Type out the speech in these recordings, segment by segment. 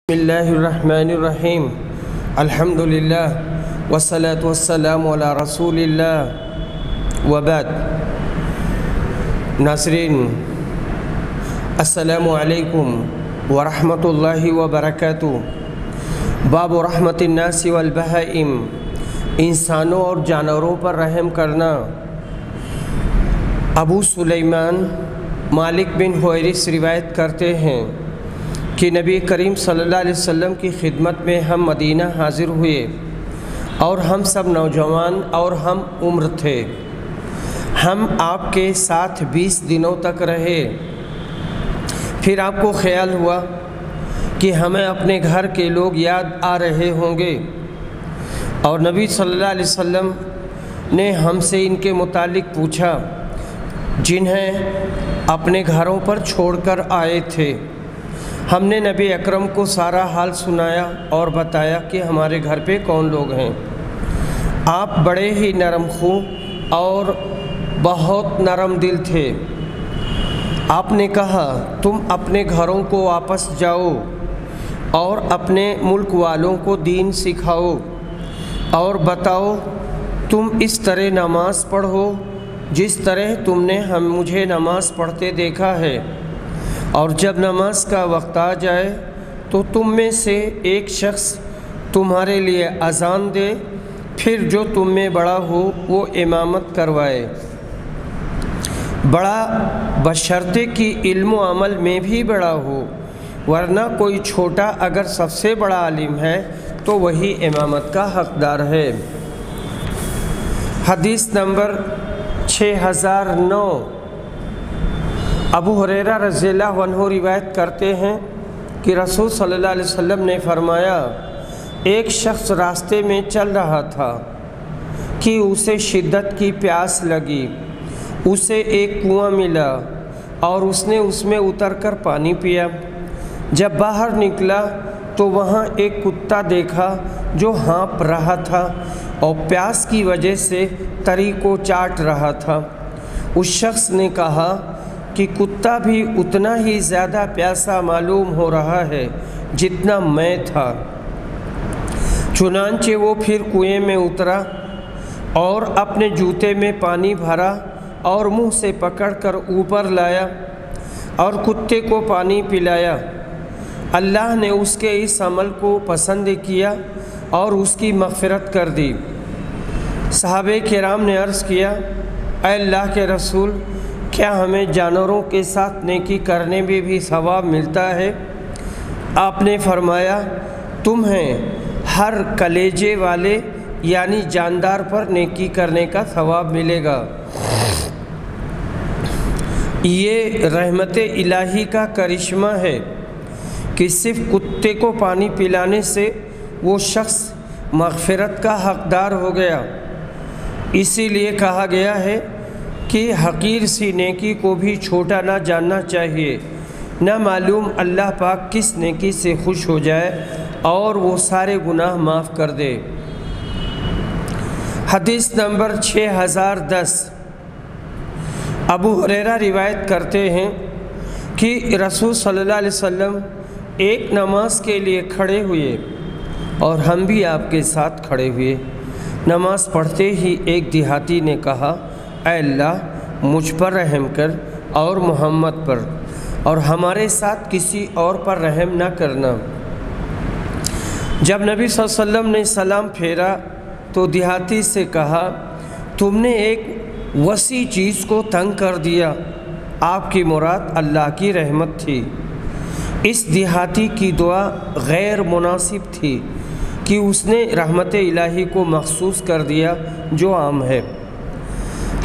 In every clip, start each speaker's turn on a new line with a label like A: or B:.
A: بسم اللہ الرحمن الرحیم الحمد للہ والصلاة والسلام علی رسول اللہ وبعد۔ ناظرین السلام علیکم ورحمۃ اللہ وبرکاتہ۔ باب رحمت الناس والبہائم، انسانوں اور جانوروں پر رحم کرنا۔ ابو سلیمان مالک بن حویرث روایت کرتے ہیں کہ نبی کریم صلی اللہ علیہ وسلم کی خدمت میں ہم مدینہ حاضر ہوئے اور ہم سب نوجوان اور ہم عمر تھے۔ ہم آپ کے ساتھ 20 دنوں تک رہے۔ پھر آپ کو خیال ہوا کہ ہمیں اپنے گھر کے لوگ یاد آ رہے ہوں گے، اور نبی صلی اللہ علیہ وسلم نے ہم سے ان کے متعلق پوچھا جنہیں اپنے گھروں پر چھوڑ کر آئے تھے۔ ہم نے نبی اکرم کو سارا حال سنایا اور بتایا کہ ہمارے گھر پہ کون لوگ ہیں۔ آپ بڑے ہی نرم خو اور بہت نرم دل تھے۔ آپ نے کہا تم اپنے گھروں کو واپس جاؤ اور اپنے ملک والوں کو دین سکھاؤ اور بتاؤ تم اس طرح نماز پڑھو جس طرح تم نے مجھے نماز پڑھتے دیکھا ہے، اور جب نماز کا وقت آ جائے تو تم میں سے ایک شخص تمہارے لیے اذان دے، پھر جو تم میں بڑا ہو وہ امامت کروائے۔ بڑا بشرطے کہ علم و عمل میں بھی بڑا ہو، ورنہ کوئی چھوٹا اگر سب سے بڑا عالم ہے تو وہی امامت کا حقدار ہے۔ حدیث نمبر 6009۔ ابو ہریرہ رضی اللہ عنہ روایت کرتے ہیں کہ رسول صلی اللہ علیہ وسلم نے فرمایا، ایک شخص راستے میں چل رہا تھا کہ اسے شدت کی پیاس لگی۔ اسے ایک کنواں ملا اور اس نے اس میں اتر کر پانی پیا۔ جب باہر نکلا تو وہاں ایک کتا دیکھا جو ہانپ رہا تھا اور پیاس کی وجہ سے تری کو چاٹ رہا تھا۔ اس شخص نے کہا کہ کتا بھی اتنا ہی زیادہ پیاسا معلوم ہو رہا ہے جتنا میں تھا۔ چنانچہ وہ پھر کنویں میں اترا اور اپنے جوتے میں پانی بھرا اور منہ سے پکڑ کر اوپر لایا اور کتے کو پانی پلایا۔ اللہ نے اس کے اس عمل کو پسند کیا اور اس کی مغفرت کر دی۔ صحابہ کرام نے عرض کیا، اے اللہ کے رسول، کیا ہمیں جانوروں کے ساتھ نیکی کرنے میں بھی ثواب ملتا ہے؟ آپ نے فرمایا، تمہیں ہر کلیجے والے یعنی جاندار پر نیکی کرنے کا ثواب ملے گا۔ یہ رحمت الہی کا کرشمہ ہے کہ صرف کتے کو پانی پلانے سے وہ شخص مغفرت کا حقدار ہو گیا۔ اسی لیے کہا گیا ہے کہ حقیر سی نیکی کو بھی چھوٹا نہ جاننا چاہیے، نہ معلوم اللہ پاک کس نیکی سے خوش ہو جائے اور وہ سارے گناہ معاف کر دے۔ حدیث نمبر 6010۔ ابو ہریرہ روایت کرتے ہیں کہ رسول صلی اللہ علیہ وسلم ایک نماز کے لیے کھڑے ہوئے اور ہم بھی آپ کے ساتھ کھڑے ہوئے۔ نماز پڑھتے ہی ایک دیہاتی نے کہا، اے اللہ مجھ پر رحم کر اور محمد پر، اور ہمارے ساتھ کسی اور پر رحم نہ کرنا۔ جب نبی صلی اللہ علیہ وسلم نے سلام پھیرا تو دیہاتی سے کہا، تم نے ایک وسیع چیز کو تنگ کر دیا۔ آپ کی مراد اللہ کی رحمت تھی۔ اس دیہاتی کی دعا غیر مناسب تھی کہ اس نے رحمت الہی کو مخصوص کر دیا جو عام ہے۔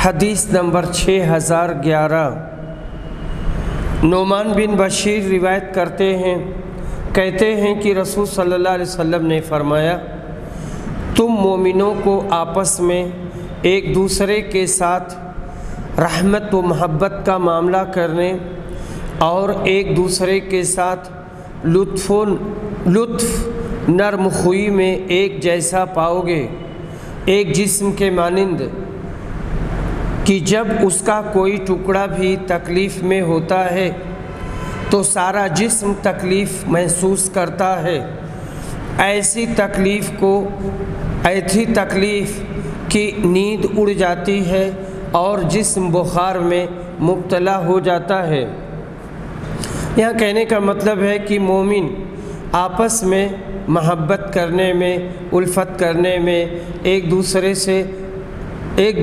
A: حدیث نمبر 6011۔ نعمان بن بشیر روایت کرتے ہیں، کہتے ہیں کہ رسول صلی اللہ علیہ وسلم نے فرمایا، تم مومنوں کو آپس میں ایک دوسرے کے ساتھ رحمت و محبت کا معاملہ کرنے اور ایک دوسرے کے ساتھ لطف نرم خوئی میں ایک جیسا پاؤ گے، ایک جسم کے مانند کہ جب اس کا کوئی ٹکڑا بھی تکلیف میں ہوتا ہے تو سارا جسم تکلیف محسوس کرتا ہے۔ ایسی تکلیف کی نیند اڑ جاتی ہے اور جسم بخار میں مبتلا ہو جاتا ہے۔ یہاں کہنے کا مطلب ہے کہ مومن آپس میں محبت کرنے میں، الفت کرنے میں، ایک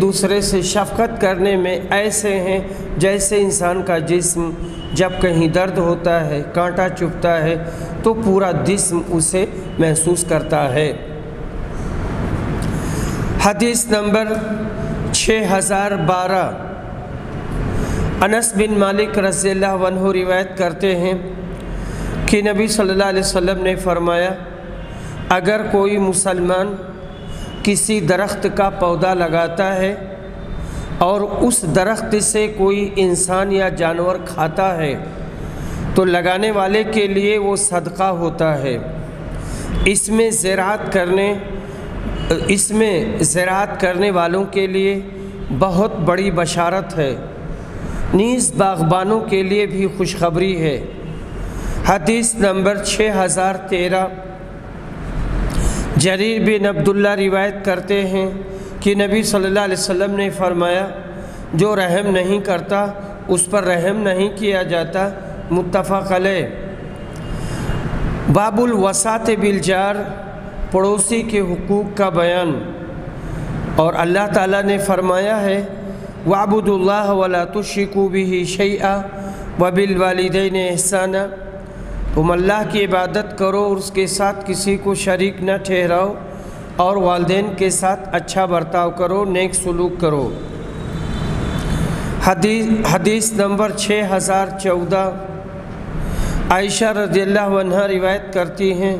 A: دوسرے سے شفقت کرنے میں ایسے ہیں جیسے انسان کا جسم جب کہیں درد ہوتا ہے، کانٹا چبھتا ہے تو پورا جسم اسے محسوس کرتا ہے۔ حدیث نمبر 6012، انس بن مالک رضی اللہ عنہ روایت کرتے ہیں کہ نبی صلی اللہ علیہ وسلم نے فرمایا، اگر کوئی مسلمان کسی درخت کا پودا لگاتا ہے اور اس درخت سے کوئی انسان یا جانور کھاتا ہے تو لگانے والے کے لیے وہ صدقہ ہوتا ہے۔ اس میں زراعت کرنے والوں کے لیے بہت بڑی بشارت ہے، نیز باغبانوں کے لیے بھی خوشخبری ہے۔ حدیث نمبر 6013، جریر بن عبداللہ روایت کرتے ہیں کہ نبی صلی اللہ علیہ وسلم نے فرمایا، جو رحم نہیں کرتا اس پر رحم نہیں کیا جاتا، متفق علیہ۔ باب الوصاۃ بالجار، پڑوسی کے حقوق کا بیان۔ اور اللہ تعالیٰ نے فرمایا ہے، وَاعْبُدُوا اللَّهَ وَلَا تُشْرِكُوا بِهِ شَيْئًا وَبِالْوَالِدَيْنِ إِحْسَانًا، تم اللہ کی عبادت کرو اور اس کے ساتھ کسی کو شریک نہ ٹھہراؤ، اور والدین کے ساتھ اچھا برتاؤ کرو، نیک سلوک کرو۔ حدیث نمبر 6014، عائشہ رضی اللہ عنہا روایت کرتی ہیں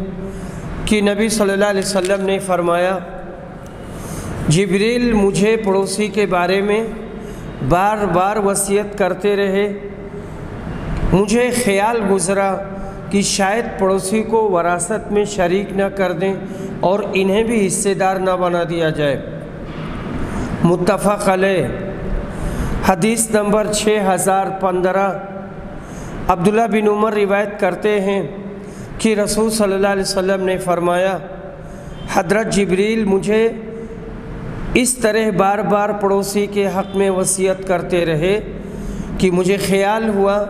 A: کہ نبی صلی اللہ علیہ وسلم نے فرمایا، جبریل مجھے پڑوسی کے بارے میں بار بار وصیت کرتے رہے۔ مجھے خیال گزرا کہ شاید پڑوسی کو وراثت میں شریک نہ کر دیں اور انہیں بھی حصے دار نہ بنا دیا جائے، متفق علیہ۔ حدیث نمبر 6015، عبداللہ بن عمر روایت کرتے ہیں کہ رسول صلی اللہ علیہ وسلم نے فرمایا، حضرت جبریل مجھے اس طرح بار بار پڑوسی کے حق میں وصیت کرتے رہے کہ مجھے خیال ہوا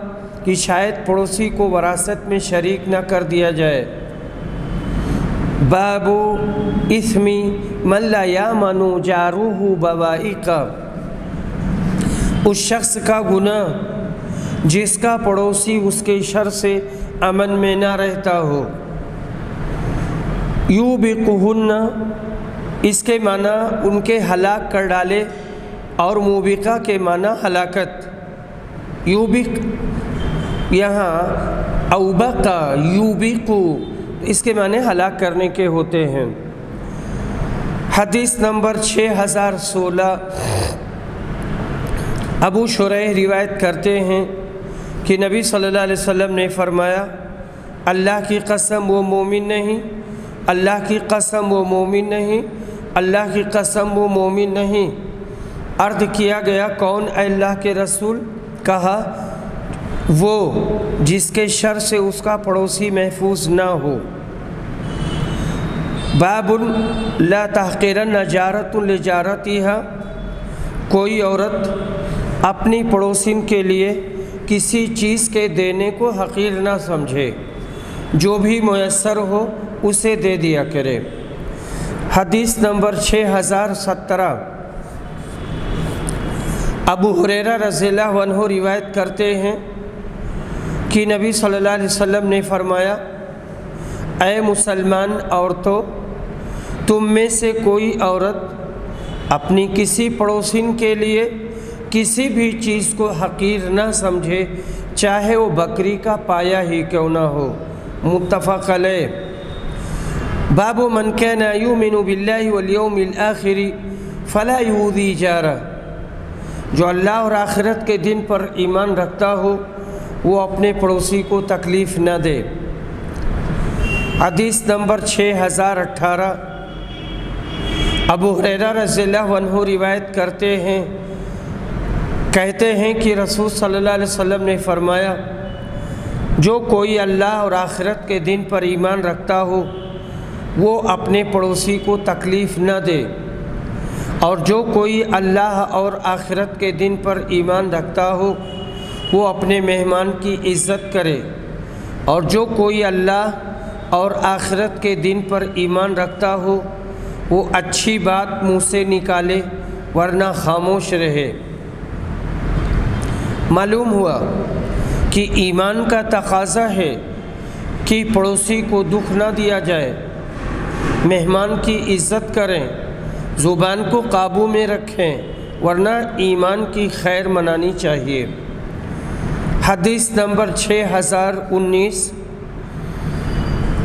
A: کہ شاید پڑوسی کو وراثت میں شریک نہ کر دیا جائے۔ باب اثم من لا یامن جارہ بوائقہ، اس شخص کا گناہ جس کا پڑوسی اس کے شر سے امن میں نہ رہتا ہو۔ یوبقہن، اس کے معنی ان کے ہلاک کر ڈالے، اور موبقہ کے معنی ہلاکت۔ یوبق یہاں اوبقہ یوبقو، اس کے معنی ہلاک کرنے کے ہوتے ہیں۔ حدیث نمبر 6016، ابو شریح روایت کرتے ہیں کہ نبی صلی اللہ علیہ وسلم نے فرمایا، اللہ کی قسم وہ مومن نہیں، اللہ کی قسم وہ مومن نہیں، اللہ کی قسم وہ مومن نہیں۔ عرض کیا گیا، کون اے اللہ کے رسول؟ کہا، وہ جس کے شر سے اس کا پڑوسی محفوظ نہ ہو۔ باب لا تحقرن جارۃ لجارتها، کوئی عورت اپنی پڑوسن کے لیے کسی چیز کے دینے کو حقیر نہ سمجھے، جو بھی میسر ہو اسے دے دیا کرے۔ حدیث نمبر 6017، ابو ہریرہ رضی اللہ عنہ روایت کرتے ہیں کہ نبی صلی اللہ علیہ وسلم نے فرمایا، اے مسلمان عورتوں، تم میں سے کوئی عورت اپنی کسی پڑوسن کے لیے کسی بھی چیز کو حقیر نہ سمجھے، چاہے وہ بکری کا پایا ہی کیوں نہ ہو، متفق علیہ۔ باب من کان یؤمن باللہ والیوم الآخر فلا یؤذی جارہ، جو اللہ اور آخرت کے دن پر ایمان رکھتا ہو وہ اپنے پڑوسی کو تکلیف نہ دے۔ حدیث نمبر 6018، ابو ہریرہ رضی اللہ عنہ روایت کرتے ہیں، کہتے ہیں کہ رسول صلی اللہ علیہ وسلم نے فرمایا، جو کوئی اللہ اور آخرت کے دن پر ایمان رکھتا ہو وہ اپنے پڑوسی کو تکلیف نہ دے، اور جو کوئی اللہ اور آخرت کے دن پر ایمان رکھتا ہو وہ اپنے مہمان کی عزت کرے، اور جو کوئی اللہ اور آخرت کے دن پر ایمان رکھتا ہو وہ اچھی بات منہ سے نکالے ورنہ خاموش رہے۔ معلوم ہوا کہ ایمان کا تقاضا ہے کہ پڑوسی کو دکھ نہ دیا جائے، مہمان کی عزت کریں، زبان کو قابو میں رکھیں، ورنہ ایمان کی خیر منانی چاہیے۔ حدیث نمبر 6019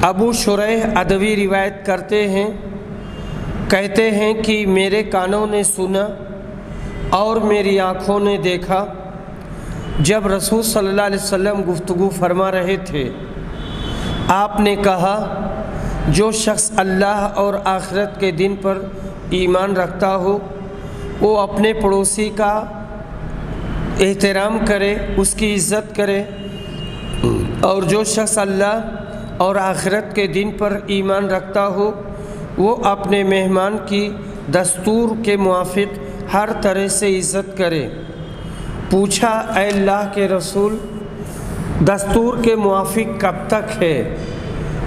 A: ابو شریح ادوی روایت کرتے ہیں، کہتے ہیں کہ میرے کانوں نے سنا اور میری آنکھوں نے دیکھا جب رسول صلی اللہ علیہ وسلم گفتگو فرما رہے تھے، آپ نے کہا جو شخص اللہ اور آخرت کے دن پر ایمان رکھتا ہو وہ اپنے پڑوسی کا احترام کرے، اس کی عزت کرے، اور جو شخص اللہ اور آخرت کے دن پر ایمان رکھتا ہو وہ اپنے مہمان کی دستور کے موافق ہر طرح سے عزت کرے۔ پوچھا اے اللہ کے رسول دستور کے موافق کب تک ہے؟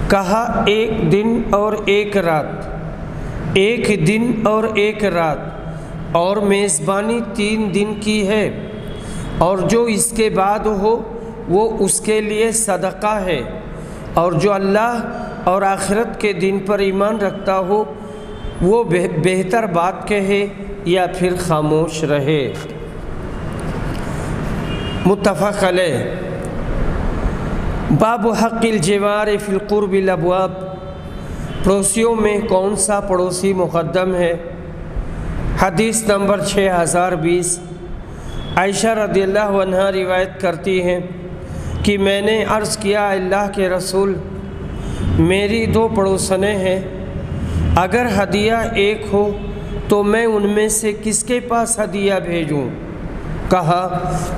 A: کہا ایک دن اور ایک رات، ایک دن اور ایک رات، اور میزبانی 3 دن کی ہے، اور جو اس کے بعد ہو وہ اس کے لیے صدقہ ہے، اور جو اللہ اور آخرت کے دن پر ایمان رکھتا ہو وہ بہتر بات کہے یا پھر خاموش رہے۔ متفق علیہ۔ باب حق الجوار فی القرب الابواب، پڑوسیوں میں کون سا پڑوسی مقدم ہے؟ حدیث نمبر 6020 عائشہ رضی اللہ عنہا روایت کرتی ہیں کہ میں نے عرض کیا اللہ کے رسول میری 2 پڑوسنیں ہیں، اگر ہدیہ ایک ہو تو میں ان میں سے کس کے پاس ہدیہ بھیجوں؟ کہا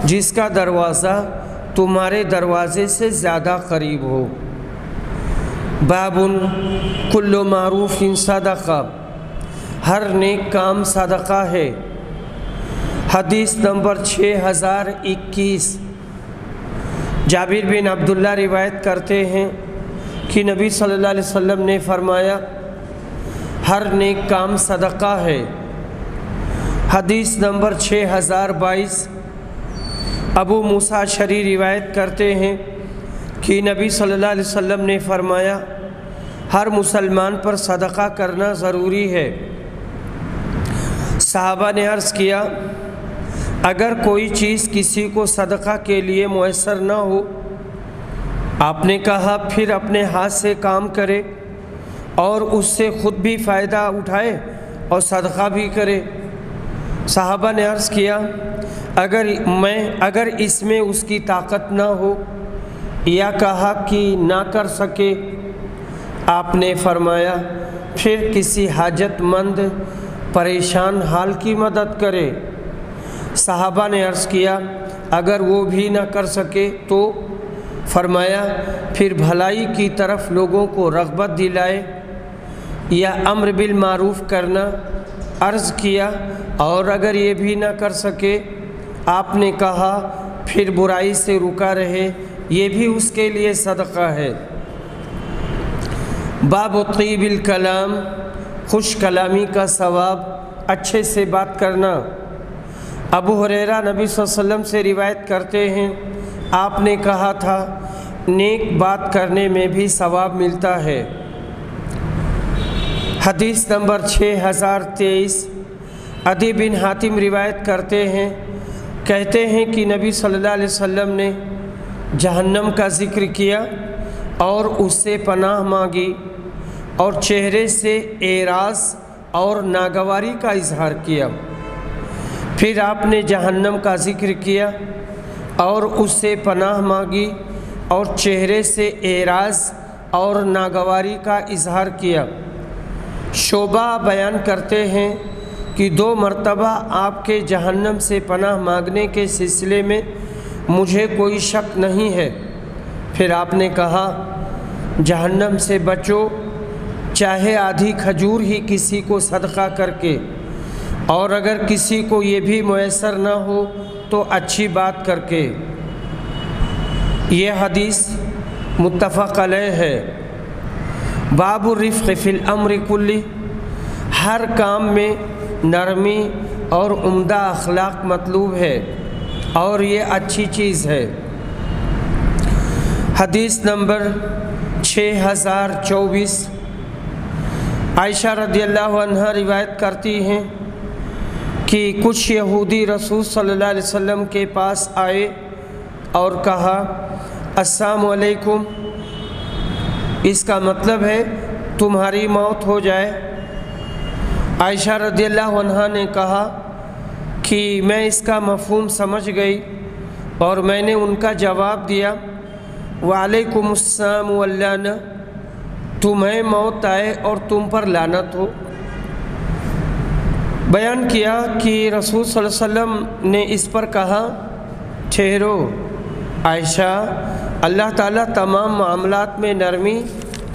A: جس کا دروازہ تمہارے دروازے سے زیادہ قریب ہو۔ باب کل معروف صدقہ، ہر نیک کام صدقہ ہے۔ حدیث نمبر 6021 جابر بن عبداللہ روایت کرتے ہیں کہ نبی صلی اللہ علیہ وسلم نے فرمایا ہر نیک کام صدقہ ہے۔ حدیث نمبر 6022 ابو موسیٰ شری روایت کرتے ہیں کہ نبی صلی اللہ علیہ وسلم نے فرمایا ہر مسلمان پر صدقہ کرنا ضروری ہے۔ صحابہ نے عرض کیا اگر کوئی چیز کسی کو صدقہ کے لیے میسر نہ ہو؟ آپ نے کہا پھر اپنے ہاتھ سے کام کرے اور اس سے خود بھی فائدہ اٹھائے اور صدقہ بھی کرے۔ صحابہ نے عرض کیا اگر اس میں اس کی طاقت نہ ہو یا کہا کہ نہ کر سکے؟ آپ نے فرمایا پھر کسی حاجت مند پریشان حال کی مدد کرے۔ صحابہ نے عرض کیا اگر وہ بھی نہ کر سکے تو؟ فرمایا پھر بھلائی کی طرف لوگوں کو رغبت دلائے یا امر بالمعروف کرنا۔ عرض کیا اور اگر یہ بھی نہ کر سکے؟ آپ نے کہا پھر برائی سے رکا رہے، یہ بھی اس کے لیے صدقہ ہے۔ باب طیب الکلام، خوش کلامی کا ثواب، اچھے سے بات کرنا۔ ابو ہریرہ نبی صلی اللہ علیہ وسلم سے روایت کرتے ہیں آپ نے کہا تھا نیک بات کرنے میں بھی ثواب ملتا ہے۔ حدیث نمبر 6023 عدی بن حاتم روایت کرتے ہیں، کہتے ہیں کہ نبی صلی اللہ علیہ وسلم نے جہنم کا ذکر کیا اور اس سے پناہ مانگی اور چہرے سے اعراض اور ناگواری کا اظہار کیا۔ پھر آپ نے جہنم کا ذکر کیا اور اس سے پناہ مانگی اور چہرے سے اعراض اور ناگواری کا اظہار کیا۔ شعبہ بیان کرتے ہیں کہ 2 مرتبہ آپ کے جہنم سے پناہ مانگنے کے سلسلے میں مجھے کوئی شک نہیں ہے۔ پھر آپ نے کہا جہنم سے بچو، چاہے آدھی کھجور ہی کسی کو صدقہ کر کے، اور اگر کسی کو یہ بھی میسر نہ ہو تو اچھی بات کر کے۔ یہ حدیث متفق علیہ ہے۔ باب الرفق فی الامر کلی، ہر کام میں نرمی اور عمدہ اخلاق مطلوب ہے، اور یہ اچھی چیز ہے۔ حدیث نمبر 6024، عائشہ رضی اللہ عنہا روایت کرتی ہیں کہ کچھ یہودی رسول صلی اللہ علیہ وسلم کے پاس آئے اور کہا السلام علیکم، اس کا مطلب ہے تمہاری موت ہو جائے۔ عائشہ رضی اللہ عنہا نے کہا کہ میں اس کا مفہوم سمجھ گئی، اور میں نے ان کا جواب دیا وعلیکم السلام واللعنہ، تمہیں موت آئے اور تم پر لعنت ہو۔ بیان کیا کہ رسول صلی اللہ علیہ وسلم نے اس پر کہا ٹھہرو عائشہ، اللہ تعالیٰ تمام معاملات میں نرمی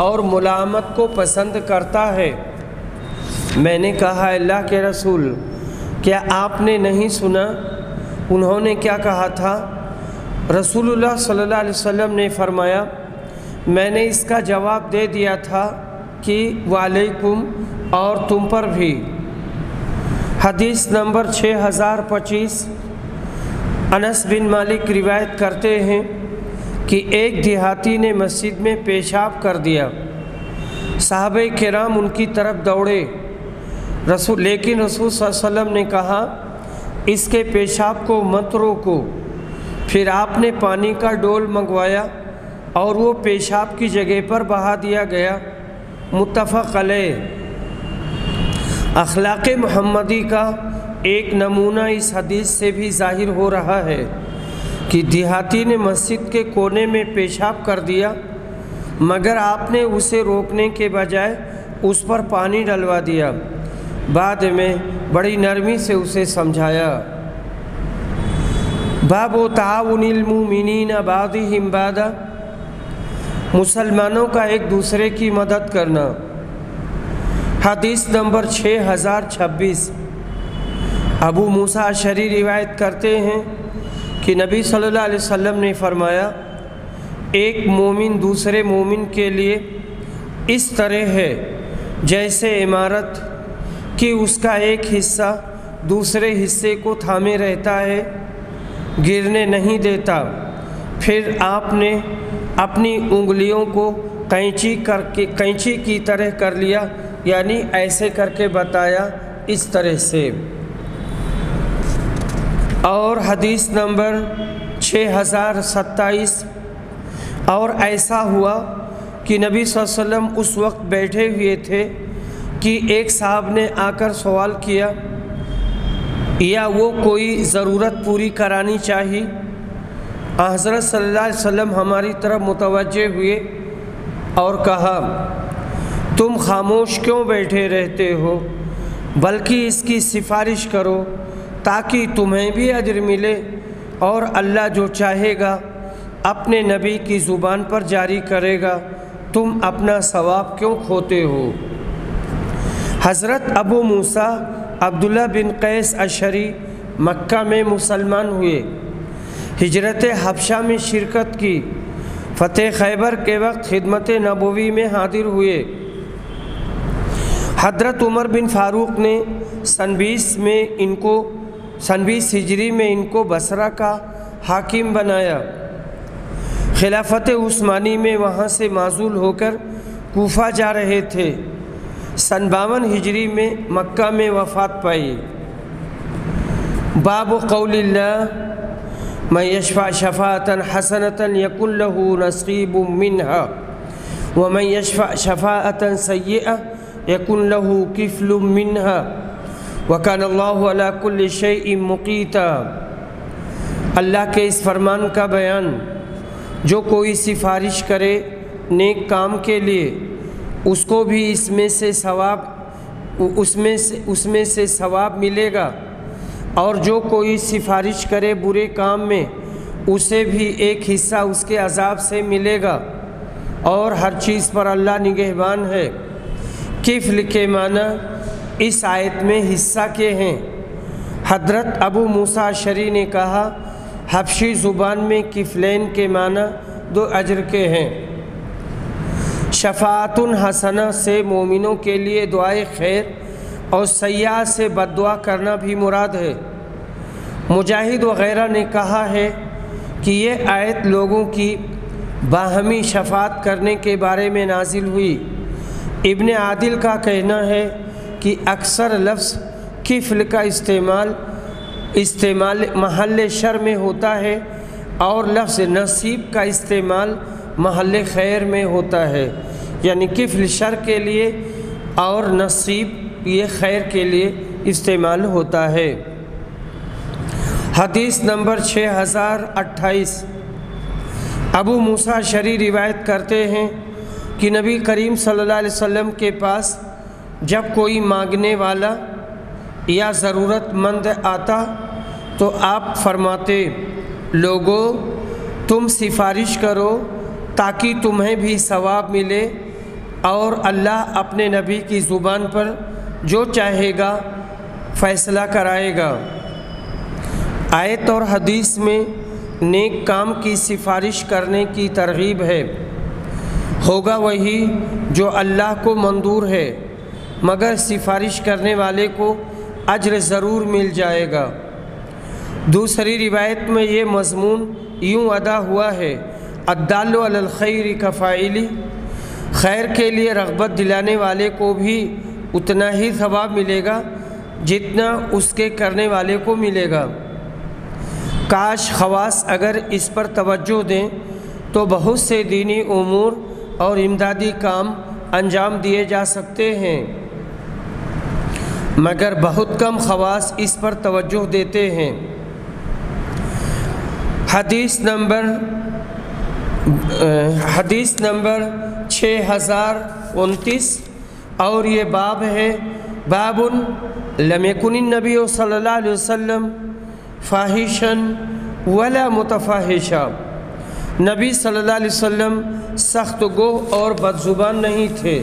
A: اور ملامت کو پسند کرتا ہے۔ میں نے کہا اللہ کے رسول، کیا آپ نے نہیں سنا انہوں نے کیا کہا تھا؟ رسول اللہ صلی اللہ علیہ وسلم نے فرمایا میں نے اس کا جواب دے دیا تھا کہ وعلیکم اور تم پر بھی۔ حدیث نمبر 6025، انس بن مالک روایت کرتے ہیں کہ ایک دیہاتی نے مسجد میں پیشاب کر دیا، صحابہ کرام ان کی طرف دوڑے، لیکن رسول صلی اللہ علیہ وسلم نے کہا اس کے پیشاب کو مت روکو۔ پھر آپ نے پانی کا ڈول منگوایا اور وہ پیشاب کی جگہ پر بہا دیا گیا۔ متفق علیہ۔ اخلاق محمدی کا ایک نمونہ اس حدیث سے بھی ظاہر ہو رہا ہے کہ دیہاتی نے مسجد کے کونے میں پیشاب کر دیا، مگر آپ نے اسے روکنے کے بجائے اس پر پانی ڈلوا دیا، بعد میں بڑی نرمی سے اسے سمجھایا۔ باب تعاون المؤمنین بعضهم بعضا، مسلمانوں کا ایک دوسرے کی مدد کرنا۔ حدیث نمبر 6026، ابو موسیٰ اشعری روایت کرتے ہیں کہ نبی صلی اللہ علیہ وسلم نے فرمایا ایک مومن دوسرے مومن کے لیے اس طرح ہے جیسے عمارت کہ اس کا ایک حصہ دوسرے حصے کو تھامے رہتا ہے، گرنے نہیں دیتا۔ پھر آپ نے اپنی انگلیوں کو قینچی کی طرح کر لیا، یعنی ایسے کر کے بتایا، اس طرح سے۔ اور حدیث نمبر 6027، اور ایسا ہوا کہ نبی صلی اللہ علیہ وسلم اس وقت بیٹھے ہوئے تھے کہ ایک صاحب نے آ کر سوال کیا یا وہ کوئی ضرورت پوری کرانی چاہیے۔ حضرت صلی اللہ علیہ وسلم ہماری طرف متوجہ ہوئے اور کہا تم خاموش کیوں بیٹھے رہتے ہو، بلکہ اس کی سفارش کرو تاکہ تمہیں بھی اجر ملے، اور اللہ جو چاہے گا اپنے نبی کی زبان پر جاری کرے گا، تم اپنا ثواب کیوں کھوتے ہو۔ حضرت ابو موسیٰ عبداللہ بن قیس اشعری مکہ میں مسلمان ہوئے، ہجرت حبشہ میں شرکت کی، فتح خیبر کے وقت خدمت نبوی میں حاضر ہوئے۔ حضرت عمر بن فاروق نے سن 20 ہجری میں ان کو بصرہ کا حاکم بنایا۔ خلافت عثمانی میں وہاں سے معزول ہو کر کوفہ جا رہے تھے۔ سن 52 ہجری میں مکہ میں وفات پائی۔ باب قول اللہ من یشفع شفاعۃ حسنۃ یکن لہ نصیب منہا ومن یشفع شفاعۃ سیئۃ یکن لہ کفل منہا وکان اللہ علی کل شیء مقیتا۔ اللہ کے اس فرمان کا بیان، جو کوئی سفارش کرے نیک کام کے لیے اس کو بھی اس میں سے ثواب ملے گا، اور جو کوئی سفارش کرے برے کام میں اسے بھی ایک حصہ اس کے عذاب سے ملے گا، اور ہر چیز پر اللہ نگہبان ہے۔ کفل کے معنی اس آیت میں حصہ کے ہیں۔ حضرت ابو موسیٰ اشعری نے کہا حبشی زبان میں کفلین کے معنی 2 اجر کے ہیں۔ شفاعت حسنہ سے مومنوں کے لیے دعائے خیر اور سیاح سے بد دعا کرنا بھی مراد ہے۔ مجاہد وغیرہ نے کہا ہے کہ یہ آیت لوگوں کی باہمی شفاعت کرنے کے بارے میں نازل ہوئی۔ ابن عادل کا کہنا ہے کہ اکثر لفظ کفل کا استعمال محل شر میں ہوتا ہے، اور لفظ نصیب کا استعمال محل خیر میں ہوتا ہے، یعنی کفل شر کے لیے اور نصیب یہ خیر کے لیے استعمال ہوتا ہے۔ حدیث نمبر 6028، ابو موسیٰ اشعری روایت کرتے ہیں کہ نبی کریم صلی اللہ علیہ وسلم کے پاس جب کوئی مانگنے والا یا ضرورت مند آتا تو آپ فرماتے، لوگو تم سفارش کرو تاکہ تمہیں بھی ثواب ملے، اور اللہ اپنے نبی کی زبان پر جو چاہے گا فیصلہ کرائے گا۔ آیت اور حدیث میں نیک کام کی سفارش کرنے کی ترغیب ہے۔ ہوگا وہی جو اللہ کو منظور ہے، مگر سفارش کرنے والے کو اجر ضرور مل جائے گا۔ دوسری روایت میں یہ مضمون یوں ادا ہوا ہے، الدال علی الخیر کفاعلی، خیر کے لیے رغبت دلانے والے کو بھی اتنا ہی ثواب ملے گا جتنا اس کے کرنے والے کو ملے گا۔ کاش خواص اگر اس پر توجہ دیں تو بہت سے دینی امور اور امدادی کام انجام دیے جا سکتے ہیں، مگر بہت کم خواص اس پر توجہ دیتے ہیں۔ حدیث نمبر 6029، اور یہ باب ہے، باب لم یکن النبی صلی اللہ علیہ وسلم فاحشا ولا متفاحشا، نبی صلی اللہ علیہ وسلم سخت گو اور بد زبان نہیں تھے۔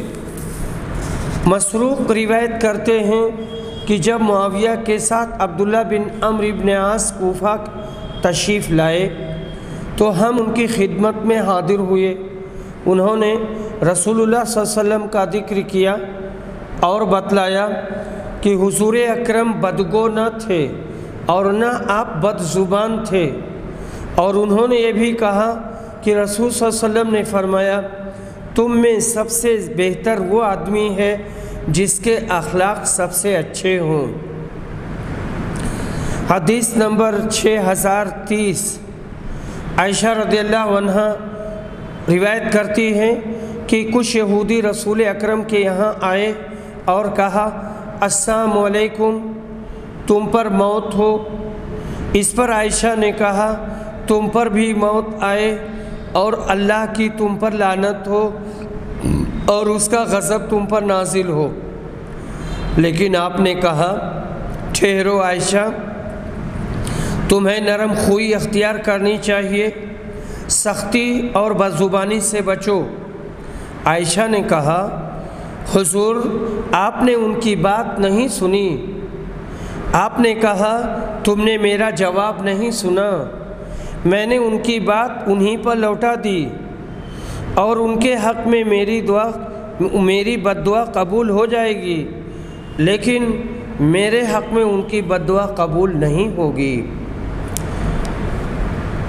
A: مسروق روایت کرتے ہیں کہ جب معاویہ کے ساتھ عبداللہ بن عمرو بن عاص کوفہ تشریف لائے تو ہم ان کی خدمت میں حاضر ہوئے۔ انہوں نے رسول اللہ صلی اللہ علیہ وسلم کا ذکر کیا اور بتلایا کہ حضور اکرم بدگو نہ تھے اور نہ آپ بد زبان تھے، اور انہوں نے یہ بھی کہا کہ رسول صلی اللہ علیہ وسلم نے فرمایا، تم میں سب سے بہتر وہ آدمی ہے جس کے اخلاق سب سے اچھے ہوں۔ حدیث نمبر 6030، عائشہ رضی اللہ عنہ روایت کرتی ہیں کہ کچھ یہودی رسول اکرم کے یہاں آئے اور کہا، السلام علیکم، تم پر موت ہو۔ اس پر عائشہ نے کہا، تم پر بھی موت آئے اور اللہ کی تم پر لعنت ہو اور اس کا غضب تم پر نازل ہو۔ لیکن آپ نے کہا، ٹھہرو عائشہ، تمہیں نرم خوئی اختیار کرنی چاہیے، سختی اور بدزبانی سے بچو۔ عائشہ نے کہا، حضور آپ نے ان کی بات نہیں سنی۔ آپ نے کہا، تم نے میرا جواب نہیں سنا، میں نے ان کی بات انہی پر لوٹا دی، اور ان کے حق میں میری بد دعا قبول ہو جائے گی، لیکن میرے حق میں ان کی بد دعا قبول نہیں ہوگی۔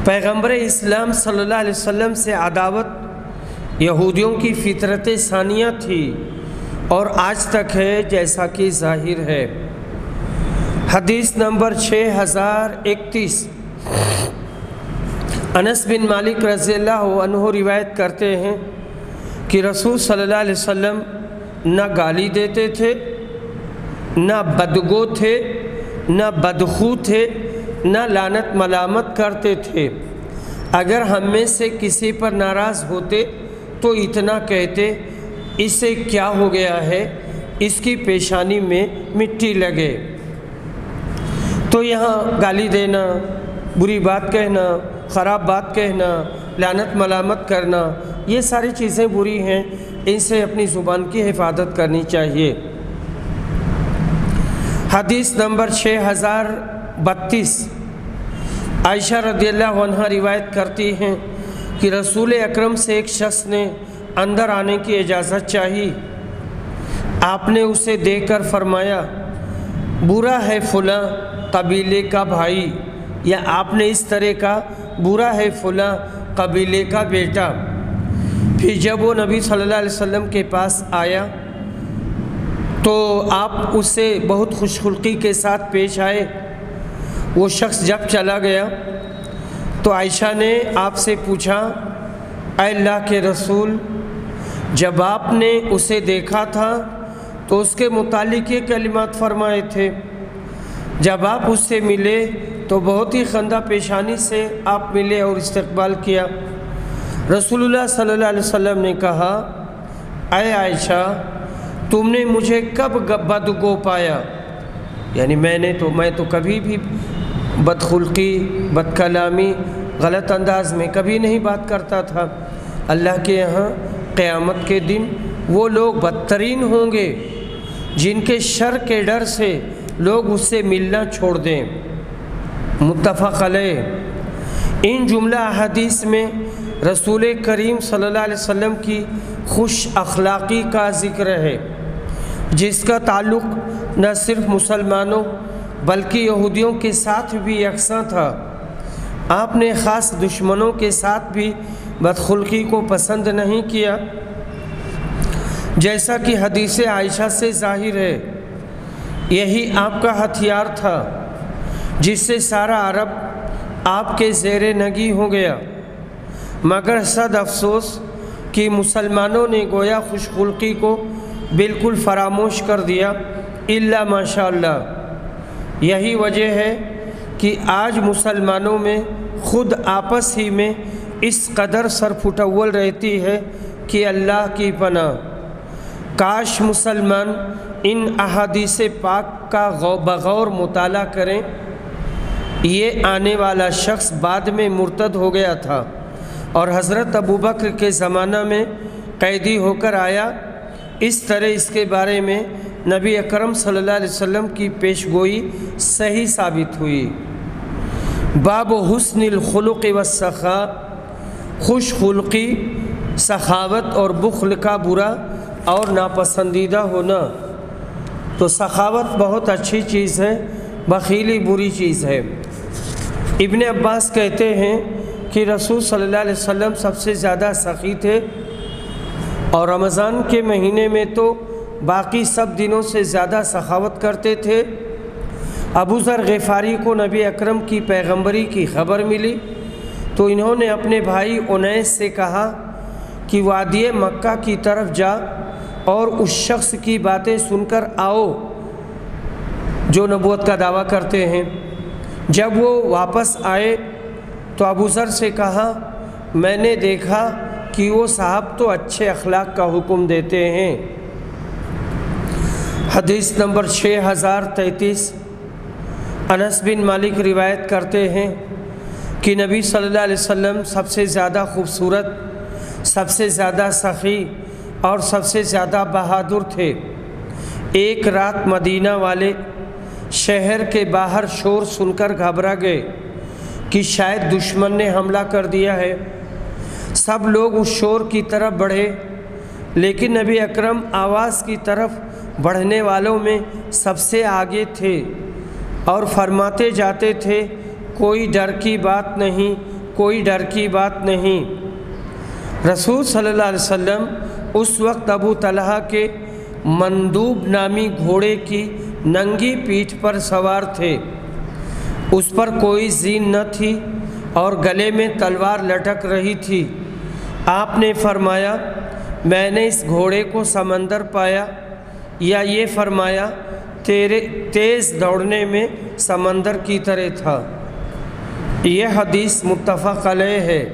A: پیغمبر اسلام صلی اللہ علیہ وسلم سے عداوت یہودیوں کی فطرت ثانیہ تھی اور آج تک ہے، جیسا کہ ظاہر ہے۔ حدیث نمبر 6031، انس بن مالک رضی اللہ عنہ روایت کرتے ہیں کہ رسول صلی اللہ علیہ وسلم نہ گالی دیتے تھے، نہ بدگو تھے، نہ بدخو تھے، نہ لعنت ملامت کرتے تھے۔ اگر ہم میں سے کسی پر ناراض ہوتے تو اتنا کہتے، اسے کیا ہو گیا ہے، اس کی پیشانی میں مٹی لگے۔ تو یہاں گالی دینا، بری بات کہنا، خراب بات کہنا، لعنت ملامت کرنا، یہ ساری چیزیں بری ہیں، ان سے اپنی زبان کی حفاظت کرنی چاہیے۔ حدیث نمبر 6032 عائشہ رضی اللہ عنہا روایت کرتی ہیں کہ رسول اکرم سے ایک شخص نے اندر آنے کی اجازت چاہی۔ آپ نے اسے دیکھ کر فرمایا، برا ہے فلاں قبیلے کا بھائی، یا آپ نے اس طرح کا برا ہے فلاں قبیلے کا بیٹا۔ پھر جب وہ نبی صلی اللہ علیہ وسلم کے پاس آیا تو آپ اس سے بہت خوش خلقی کے ساتھ پیش آئے۔ وہ شخص جب چلا گیا تو عائشہ نے آپ سے پوچھا، اے اللہ کے رسول، جب آپ نے اسے دیکھا تھا تو اس کے متعلق یہ کلمات فرمائے تھے، جب آپ اس سے ملے تو بہت ہی خندہ پیشانی سے آپ ملے اور استقبال کیا۔ رسول اللہ صلی اللہ علیہ وسلم نے کہا، اے عائشہ، تم نے مجھے کب بدگو پایا؟ یعنی میں تو کبھی بھی بدخلقی، بد کلامی، غلط انداز میں کبھی نہیں بات کرتا تھا۔ اللہ کے یہاں قیامت کے دن وہ لوگ بدترین ہوں گے جن کے شر کے ڈر سے لوگ اس سے ملنا چھوڑ دیں۔ متفق علیہ۔ ان جملہ احادیث میں رسول کریم صلی اللہ علیہ وسلم کی خوش اخلاقی کا ذکر ہے، جس کا تعلق نہ صرف مسلمانوں بلکہ یہودیوں کے ساتھ بھی یکساں تھا۔ آپ نے خاص دشمنوں کے ساتھ بھی بدخلقی کو پسند نہیں کیا، جیسا کہ حدیث عائشہ سے ظاہر ہے۔ یہی آپ کا ہتھیار تھا جس سے سارا عرب آپ کے زیر نگی ہو گیا، مگر صد افسوس کہ مسلمانوں نے گویا خوش خلقی کو بالکل فراموش کر دیا، الا ماشاءاللہ۔ یہی وجہ ہے کہ آج مسلمانوں میں خود آپس ہی میں اس قدر سرپھٹول رہتی ہے کہ اللہ کی پناہ۔ کاش مسلمان ان احادیث پاک کا بغور مطالعہ کریں۔ یہ آنے والا شخص بعد میں مرتد ہو گیا تھا اور حضرت ابوبکر کے زمانہ میں قیدی ہو کر آیا۔ اس طرح اس کے بارے میں نبی اکرم صلی اللہ علیہ وسلم کی پیشگوئی صحیح ثابت ہوئی۔ باب حسن الخلق والسخاء، خوش خلقی، سخاوت اور بخل کا برا اور ناپسندیدہ ہونا۔ تو سخاوت بہت اچھی چیز ہے، بخیلی بری چیز ہے۔ ابن عباس کہتے ہیں کہ رسول صلی اللہ علیہ وسلم سب سے زیادہ سخی تھے، اور رمضان کے مہینے میں تو باقی سب دنوں سے زیادہ سخاوت کرتے تھے۔ ابو ذر غفاری کو نبی اکرم کی پیغمبری کی خبر ملی تو انہوں نے اپنے بھائی انیس سے کہا کہ وادی مکہ کی طرف جا اور اس شخص کی باتیں سن کر آؤ جو نبوت کا دعویٰ کرتے ہیں۔ جب وہ واپس آئے تو ابو ذر سے کہا، میں نے دیکھا کہ وہ صاحب تو اچھے اخلاق کا حکم دیتے ہیں۔ حدیث نمبر 6033 انس بن مالک روایت کرتے ہیں کہ نبی صلی اللہ علیہ وسلم سب سے زیادہ خوبصورت، سب سے زیادہ سخی اور سب سے زیادہ بہادر تھے۔ ایک رات مدینہ والے شہر کے باہر شور سن کر گھبرا گئے کہ شاید دشمن نے حملہ کر دیا ہے۔ سب لوگ اس شور کی طرف بڑھے، لیکن نبی اکرم آواز کی طرف بڑھنے والوں میں سب سے آگے تھے اور فرماتے جاتے تھے، کوئی ڈر کی بات نہیں، کوئی ڈر کی بات نہیں۔ رسول صلی اللہ علیہ وسلم اس وقت ابو طلحہ کے مندوب نامی گھوڑے کی ننگی پیٹھ پر سوار تھے۔ اس پر کوئی زین نہ تھی اور گلے میں تلوار لٹک رہی تھی۔ آپ نے فرمایا، میں نے اس گھوڑے کو سمندر پایا، یا یہ فرمایا تیرے تیز دوڑنے میں سمندر کی طرح تھا۔ یہ حدیث متفق علیہ ہے۔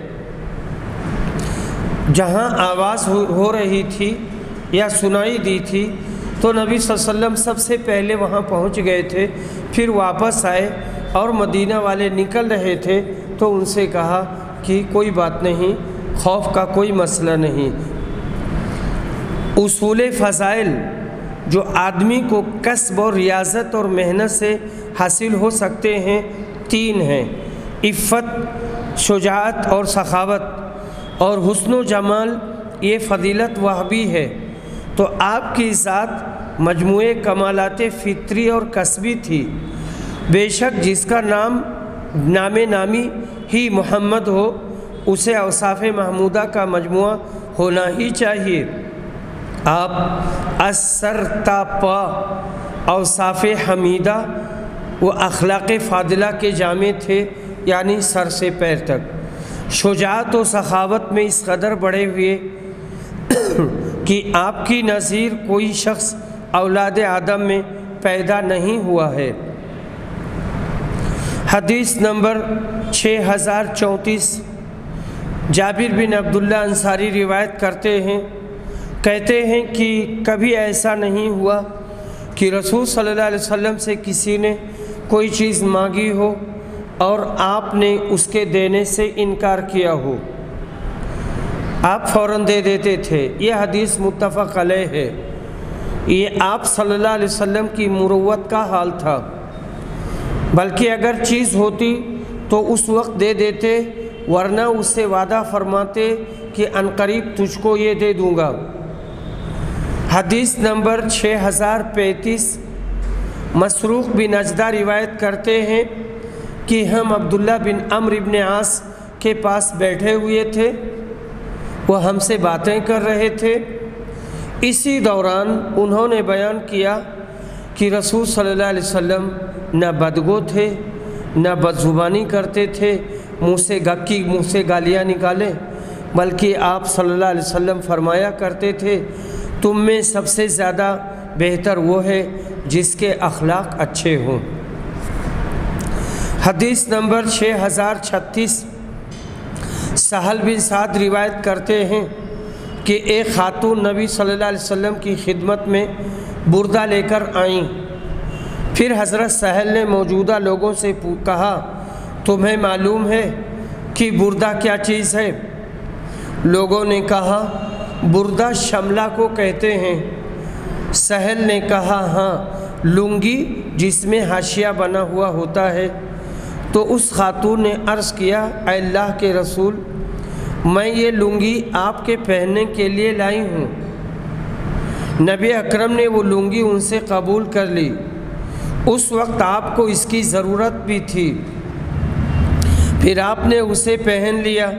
A: جہاں آواز ہو رہی تھی یا سنائی دی تھی تو نبی صلی اللہ علیہ وسلم سب سے پہلے وہاں پہنچ گئے تھے، پھر واپس آئے اور مدینہ والے نکل رہے تھے تو ان سے کہا کہ کوئی بات نہیں، خوف کا کوئی مسئلہ نہیں۔ اصول فضائل جو آدمی کو کسب اور ریاضت اور محنت سے حاصل ہو سکتے ہیں 3 ہیں: عفت، شجاعت اور سخاوت، اور حسن و جمال یہ فضیلت وہبی ہے۔ تو آپ کی ذات مجموعے کمالات فطری اور کسبی تھی۔ بے شک جس کا نام نامی ہی محمد ہو اسے اوصاف محمودہ کا مجموعہ ہونا ہی چاہیے۔ آپ از سر تا پا اوصاف حمیدہ و اخلاق فاضلہ کے جامع تھے، یعنی سر سے پیر تک۔ شجاعت و سخاوت میں اس قدر بڑے ہوئے کہ آپ کی نظیر کوئی شخص اولاد آدم میں پیدا نہیں ہوا ہے۔ حدیث نمبر 6034، جابر بن عبداللہ انصاری روایت کرتے ہیں، کہتے ہیں کہ کبھی ایسا نہیں ہوا کہ رسول صلی اللہ علیہ وسلم سے کسی نے کوئی چیز مانگی ہو اور آپ نے اس کے دینے سے انکار کیا ہو، آپ فوراً دے دیتے تھے۔ یہ حدیث متفق علیہ ہے۔ یہ آپ صلی اللہ علیہ وسلم کی مروت کا حال تھا، بلکہ اگر چیز ہوتی تو اس وقت دے دیتے، ورنہ اس سے وعدہ فرماتے کہ عنقریب تجھ کو یہ دے دوں گا۔ حدیث نمبر 6035، مسروق بن اجدہ روایت کرتے ہیں کہ ہم عبداللہ بن عمرو بن عاص کے پاس بیٹھے ہوئے تھے، وہ ہم سے باتیں کر رہے تھے۔ اسی دوران انہوں نے بیان کیا کہ رسول صلی اللہ علیہ وسلم نہ بدگو تھے، نہ بدزبانی کرتے تھے، منہ سے گالیاں نکالے، بلکہ آپ صلی اللہ علیہ وسلم فرمایا کرتے تھے تم میں سب سے زیادہ بہتر وہ ہے جس کے اخلاق اچھے ہوں۔ حدیث نمبر 6036، سہل بن سعد روایت کرتے ہیں کہ ایک خاتون نبی صلی اللہ علیہ وسلم کی خدمت میں بردہ لے کر آئیں۔ پھر حضرت سہل نے موجودہ لوگوں سے کہا تمہیں معلوم ہے کہ بردہ کیا چیز ہے؟ لوگوں نے کہا بردہ شملہ کو کہتے ہیں۔ سہل نے کہا ہاں، لنگی جس میں حاشیہ بنا ہوا ہوتا ہے۔ تو اس خاتون نے عرض کیا اے اللہ کے رسول، میں یہ لنگی آپ کے پہننے کے لیے لائی ہوں۔ نبی اکرم نے وہ لنگی ان سے قبول کر لی۔ اس وقت آپ کو اس کی ضرورت بھی تھی، پھر آپ نے اسے پہن لیا۔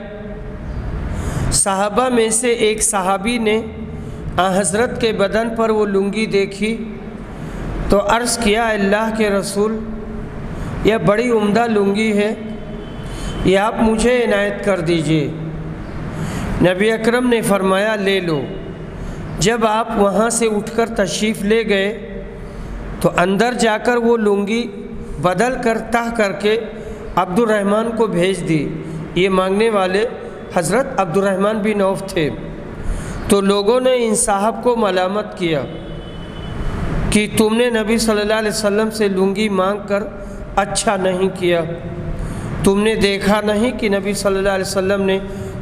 A: صحابہ میں سے ایک صحابی نے حضرت کے بدن پر وہ لنگی دیکھی تو عرض کیا اللہ کے رسول، یہ بڑی عمدہ لنگی ہے، یہ آپ مجھے عنایت کر دیجئے۔ نبی اکرم نے فرمایا لے لو۔ جب آپ وہاں سے اٹھ کر تشریف لے گئے تو اندر جا کر وہ لنگی بدل کر تہ کر کے عبد الرحمن کو بھیج دی۔ یہ مانگنے والے حضرت عبد الرحمن بن عوف تھے۔ تو لوگوں نے ان صاحب کو ملامت کیا کہ تم نے نبی صلی اللہ علیہ وسلم سے لنگی مانگ کر اچھا نہیں کیا، تم نے دیکھا نہیں کہ نبی صلی اللہ علیہ وسلم نے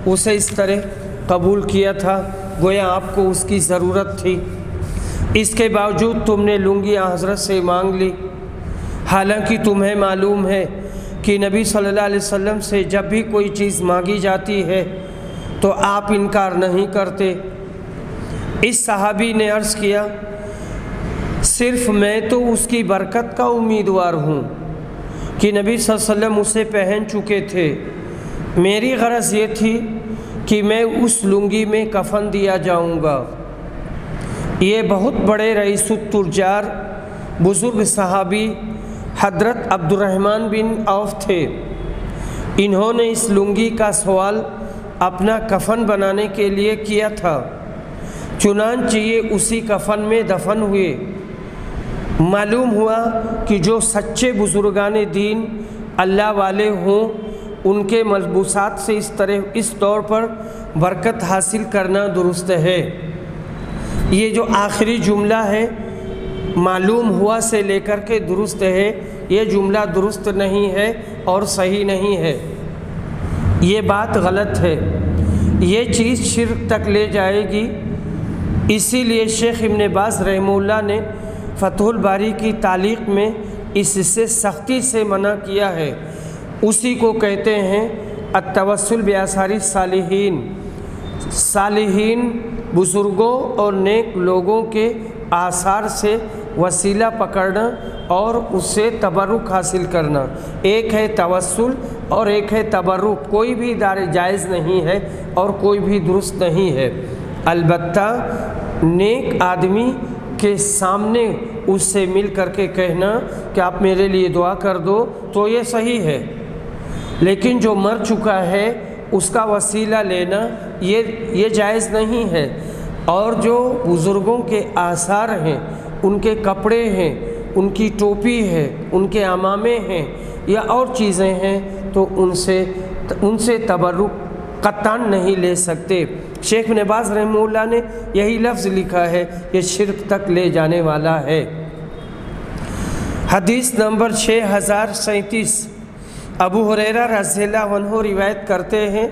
A: اسے اس طرح قبول کیا تھا، گویا آپ کو اس کی ضرورت تھی، اس کے باوجود تم نے لنگی حضرت سے مانگ لی، حالانکہ تمہیں معلوم ہے کہ نبی صلی اللہ علیہ وسلم سے جب بھی کوئی چیز مانگی جاتی ہے تو آپ انکار نہیں کرتے۔ اس صحابی نے عرض کیا صرف میں تو اس کی برکت کا امیدوار ہوں کہ نبی صلی اللہ علیہ وسلم اسے پہن چکے تھے، میری غرض یہ تھی کہ میں اس لنگی میں کفن دیا جاؤں گا۔ یہ بہت بڑے رئیس التجار بزرگ صحابی حضرت عبد الرحمن بن عوف تھے۔ انہوں نے اس لنگی کا سوال اپنا کفن بنانے کے لیے کیا تھا، چنانچہ یہ اسی کفن میں دفن ہوئے۔ معلوم ہوا کہ جو سچے بزرگان دین اللہ والے ہوں ان کے ملبوسات سے اس طور پر برکت حاصل کرنا درست ہے۔ یہ جو آخری جملہ ہے معلوم ہوا سے لے کر کے درست ہے، یہ جملہ درست نہیں ہے اور صحیح نہیں ہے۔ یہ بات غلط ہے، یہ چیز شرک تک لے جائے گی۔ اسی لیے شیخ ابن باز رحمہ اللہ نے فتح الباری کی تعلیق میں اس سے سختی سے منع کیا ہے۔ اسی کو کہتے ہیں التوسل بآثار الصالحین، صالحین بزرگوں اور نیک لوگوں کے آثار سے وسیلہ پکڑنا اور اس سے تبرک حاصل کرنا۔ ایک ہے توسل اور ایک ہے تبرک، کوئی بھی جائز نہیں ہے اور کوئی بھی درست نہیں ہے۔ البتہ نیک آدمی کے سامنے اس سے مل کر کے کہنا کہ آپ میرے لیے دعا کر دو تو یہ صحیح ہے، لیکن جو مر چکا ہے اس کا وسیلہ لینا یہ جائز نہیں ہے۔ اور جو بزرگوں کے آثار ہیں، ان کے کپڑے ہیں، ان کی ٹوپی ہے، ان کے عمامے ہیں یا اور چیزیں ہیں تو ان سے تبرک قطعاً نہیں لے سکتے۔ شیخ ابن باز رحمہ اللہ نے یہی لفظ لکھا ہے، یہ شرک تک لے جانے والا ہے۔ حدیث نمبر 6037، ابو ہریرہ رضی اللہ عنہ روایت کرتے ہیں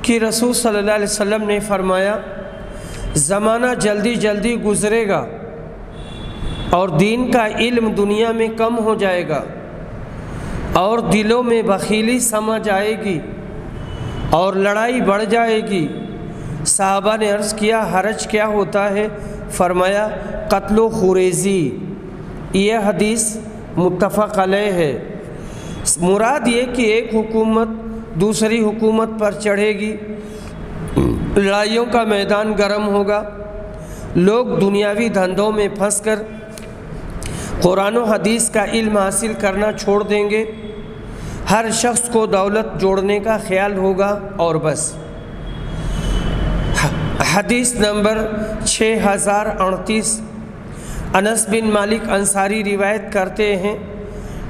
A: کہ رسول صلی اللہ علیہ وسلم نے فرمایا، زمانہ جلدی جلدی گزرے گا اور دین کا علم دنیا میں کم ہو جائے گا اور دلوں میں بخیلی سما جائے گی اور لڑائی بڑھ جائے گی۔ صحابہ نے عرض کیا، حرج کیا ہوتا ہے؟ فرمایا، قتل و خوریزی۔ یہ حدیث متفق علیہ ہے۔ مراد یہ کہ ایک حکومت دوسری حکومت پر چڑھے گی، لڑائیوں کا میدان گرم ہوگا، لوگ دنیاوی دھندوں میں پھنس کر قرآن و حدیث کا علم حاصل کرنا چھوڑ دیں گے، ہر شخص کو دولت جوڑنے کا خیال ہوگا اور بس۔ حدیث نمبر 6038، انس بن مالک انصاری روایت کرتے ہیں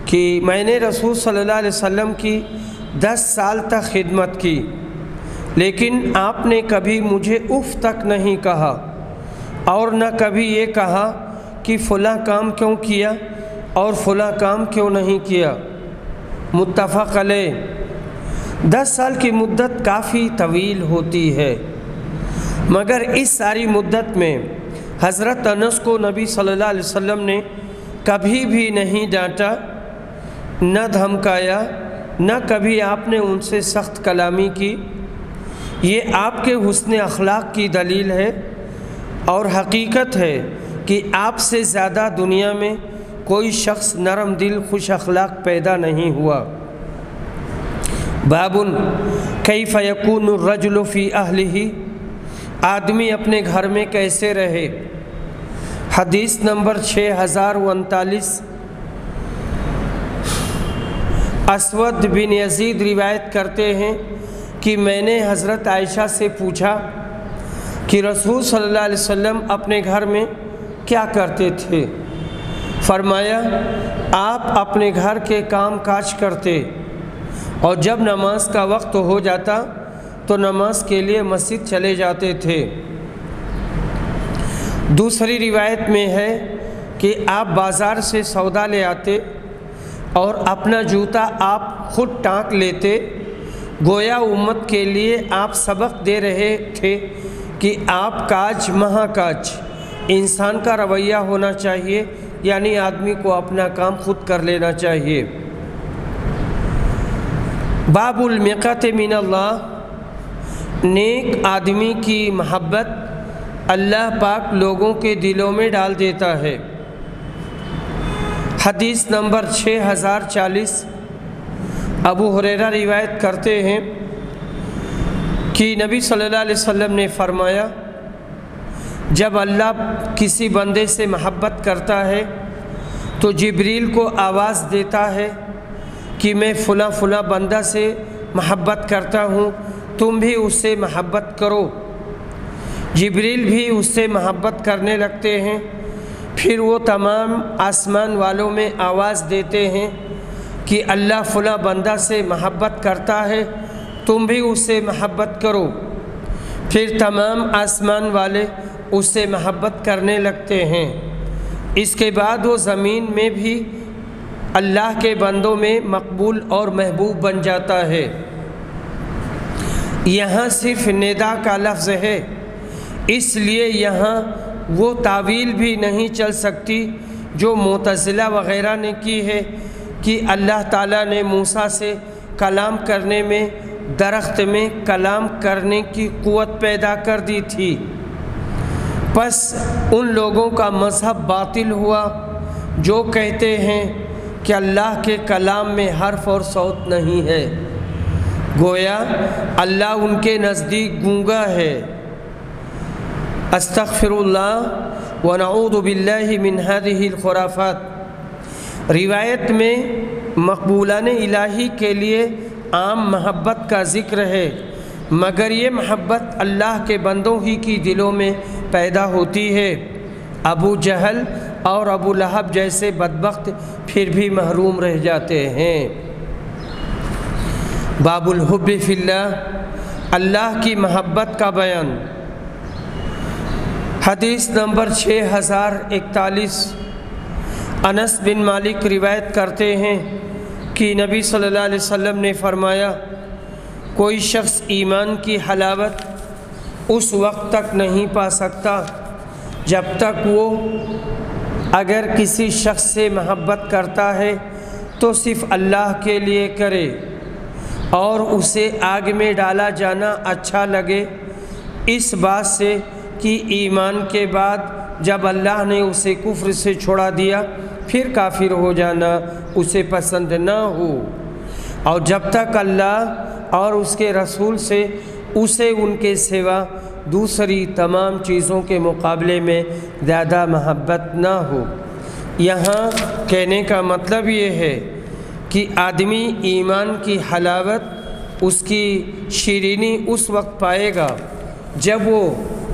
A: کہ میں نے رسول صلی اللہ علیہ وسلم کی 10 سال تک خدمت کی، لیکن آپ نے کبھی مجھے اف تک نہیں کہا اور نہ کبھی یہ کہا کہ فلاں کام کیوں کیا اور فلاں کام کیوں نہیں کیا۔ متفق علیہ۔ 10 سال کی مدت کافی طویل ہوتی ہے، مگر اس ساری مدت میں حضرت انس کو نبی صلی اللہ علیہ وسلم نے کبھی بھی نہیں ڈانٹا، نہ دھمکایا، نہ کبھی آپ نے ان سے سخت کلامی کی۔ یہ آپ کے حسن اخلاق کی دلیل ہے اور حقیقت ہے کہ آپ سے زیادہ دنیا میں کوئی شخص نرم دل خوش اخلاق پیدا نہیں ہوا۔ باب کیف یکون الرجل فی اہلہ، آدمی اپنے گھر میں کیسے رہے۔ حدیث نمبر 6039، اسود بن یزید روایت کرتے ہیں کہ میں نے حضرت عائشہ سے پوچھا کہ رسول صلی اللہ علیہ وسلم اپنے گھر میں کیا کرتے تھے؟ فرمایا، آپ اپنے گھر کے کام کاج کرتے اور جب نماز کا وقت ہو جاتا تو نماز کے لیے مسجد چلے جاتے تھے۔ دوسری روایت میں ہے کہ آپ بازار سے سودا لے آتے اور اپنا جوتا آپ خود ٹانک لیتے، گویا امت کے لیے آپ سبق دے رہے تھے کہ آپ کاج مہا کاج، انسان کا رویہ ہونا چاہیے، یعنی آدمی کو اپنا کام خود کر لینا چاہیے۔ باب المقت من اللہ، نیک آدمی کی محبت اللہ پاک لوگوں کے دلوں میں ڈال دیتا ہے۔ حدیث نمبر 6040، ابو ہریرہ روایت کرتے ہیں کہ نبی صلی اللہ علیہ وسلم نے فرمایا، جب اللہ کسی بندے سے محبت کرتا ہے تو جبریل کو آواز دیتا ہے کہ میں فلاں فلاں بندہ سے محبت کرتا ہوں، تم بھی اس سے محبت کرو۔ جبریل بھی اس سے محبت کرنے لگتے ہیں، پھر وہ تمام آسمان والوں میں آواز دیتے ہیں کہ اللہ فلاں بندہ سے محبت کرتا ہے، تم بھی اس سے محبت کرو۔ پھر تمام آسمان والے اس سے محبت کرنے لگتے ہیں۔ اس کے بعد وہ زمین میں بھی اللہ کے بندوں میں مقبول اور محبوب بن جاتا ہے۔ یہاں صرف ندا کا لفظ ہے، اس لیے یہاں وہ تعویل بھی نہیں چل سکتی جو معتزلہ وغیرہ نے کی ہے کہ اللہ تعالیٰ نے موسیٰ سے کلام کرنے میں درخت میں کلام کرنے کی قوت پیدا کر دی تھی۔ پس ان لوگوں کا مذہب باطل ہوا جو کہتے ہیں کہ اللہ کے کلام میں حرف اور صوت نہیں ہے، گویا اللہ ان کے نزدیک گونگا ہے۔ استغفر اللہ ونعوذ باللہ من هذه الخرافات۔ روایت میں مقبولان الہی کے لیے عام محبت کا ذکر ہے، مگر یہ محبت اللہ کے بندوں ہی کی دلوں میں پیدا ہوتی ہے۔ ابو جہل اور ابو لہب جیسے بدبخت پھر بھی محروم رہ جاتے ہیں۔ باب الحب فی اللہ، اللہ کی محبت کا بیان۔ حدیث نمبر 6041۔ انس بن مالک روایت کرتے ہیں کہ نبی صلی اللہ علیہ وسلم نے فرمایا، کوئی شخص ایمان کی حلاوت اس وقت تک نہیں پا سکتا جب تک وہ اگر کسی شخص سے محبت کرتا ہے تو صرف اللہ کے لیے کرے اور اسے آگ میں ڈالا جانا اچھا لگے، اس بات سے کہ ایمان کے بعد جب اللہ نے اسے کفر سے چھوڑا دیا پھر کافر ہو جانا اسے پسند نہ ہو، اور جب تک اللہ اور اس کے رسول سے اسے ان کے سوا دوسری تمام چیزوں کے مقابلے میں زیادہ محبت نہ ہو۔ یہاں کہنے کا مطلب یہ ہے کہ آدمی ایمان کی حلاوت، اس کی شیرینی اس وقت پائے گا جب وہ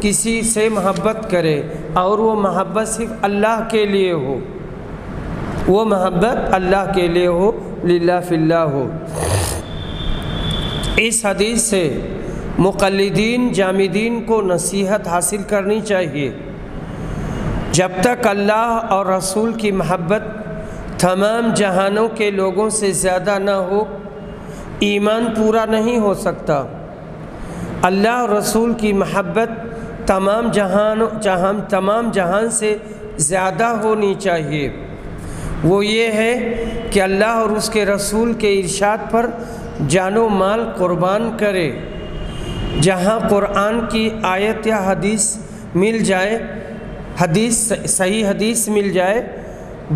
A: کسی سے محبت کرے اور وہ محبت صرف اللہ کے لیے ہو، وہ محبت اللہ کے لیے ہو، للہ فی اللہ ہو۔ اس حدیث سے مقلدین جامدین کو نصیحت حاصل کرنی چاہیے۔ جب تک اللہ اور رسول کی محبت تمام جہانوں کے لوگوں سے زیادہ نہ ہو، ایمان پورا نہیں ہو سکتا۔ اللہ اور رسول کی محبت تمام جہان سے زیادہ ہونی چاہیے۔ وہ یہ ہے کہ اللہ اور اس کے رسول کے ارشاد پر جان و مال قربان کرے۔ جہاں قرآن کی آیت یا حدیث مل جائے، صحیح حدیث مل جائے،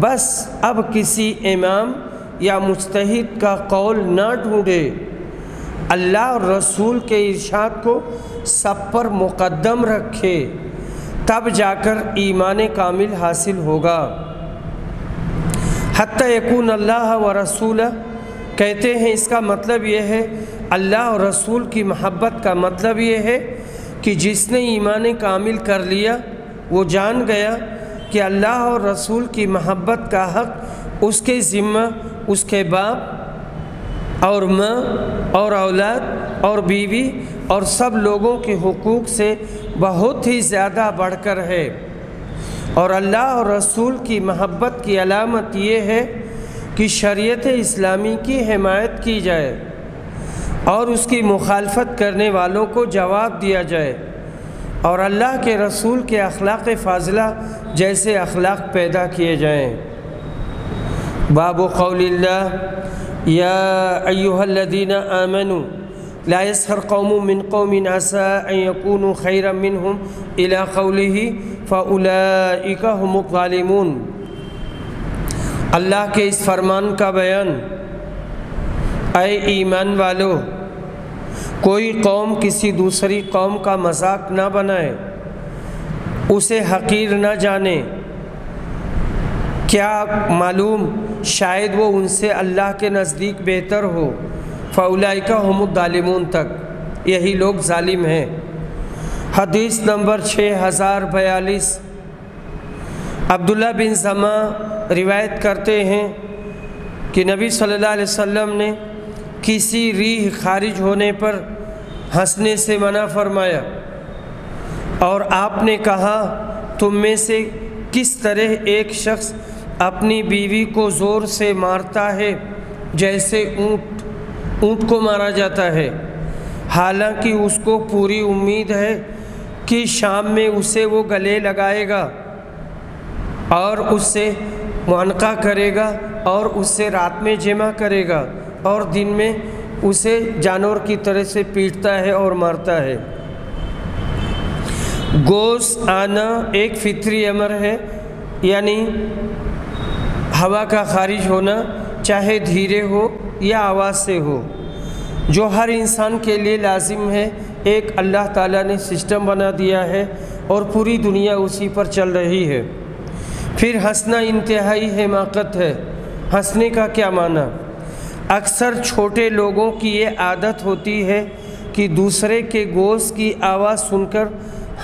A: بس اب کسی امام یا مجتہد کا قول نہ ڈھونڈے، اللہ اور رسول کے ارشاد کو سب پر مقدم رکھے، تب جا کر ایمان کامل حاصل ہوگا۔ حتی یکون اللہ و رسولہ کہتے ہیں اس کا مطلب یہ ہے، اللہ اور رسول کی محبت کا مطلب یہ ہے کہ جس نے ایمان کامل کر لیا وہ جان گیا کہ اللہ اور رسول کی محبت کا حق اس کے ذمہ اس کے باپ اور ماں اور اولاد اور بیوی اور سب لوگوں کے حقوق سے بہت ہی زیادہ بڑھ کر ہے، اور اللہ اور رسول کی محبت کی علامت یہ ہے کہ شریعت اسلامی کی حمایت کی جائے اور اس کی مخالفت کرنے والوں کو جواب دیا جائے، اور اللہ کے رسول کے اخلاق فاضلہ جیسے اخلاق پیدا کیے جائیں۔ باب قول اللہ یا ایھا الذین آمنوا لا يسخر قوم من قوم عسى ان يكونوا خيرا منهم الى قوله فاولئک هم الظالمون۔ اللہ کے اس فرمان کا بیان۔ اے ایمان والو، کوئی قوم کسی دوسری قوم کا مذاق نہ بنائے، اسے حقیر نہ جانے، کیا معلوم شاید وہ ان سے اللہ کے نزدیک بہتر ہو۔ فاولئک هم الظالمون تک، یہی لوگ ظالم ہیں۔ حدیث نمبر 6042۔ عبداللہ بن زماں روایت کرتے ہیں کہ نبی صلی اللہ علیہ وسلم نے کسی ریح خارج ہونے پر ہنسنے سے منع فرمایا، اور آپ نے کہا تم میں سے کس طرح ایک شخص اپنی بیوی کو زور سے مارتا ہے جیسے اونٹ کو مارا جاتا ہے، حالانکہ اس کو پوری امید ہے کہ شام میں اسے وہ گلے لگائے گا اور اس سے معانقہ کرے گا اور اس سے رات میں جمع کرے گا اور دن میں اسے جانور کی طرح سے پیٹتا ہے اور مارتا ہے۔ گوشت آنا ایک فطری امر ہے، یعنی ہوا کا خارج ہونا، چاہے دھیرے ہو یا آواز سے ہو، جو ہر انسان کے لیے لازم ہے۔ ایک اللہ تعالیٰ نے سسٹم بنا دیا ہے اور پوری دنیا اسی پر چل رہی ہے۔ پھر ہنسنا انتہائی حماقت ہے۔ ہنسنے کا کیا معنی؟ اکثر چھوٹے لوگوں کی یہ عادت ہوتی ہے کہ دوسرے کے گوشت کی آواز سن کر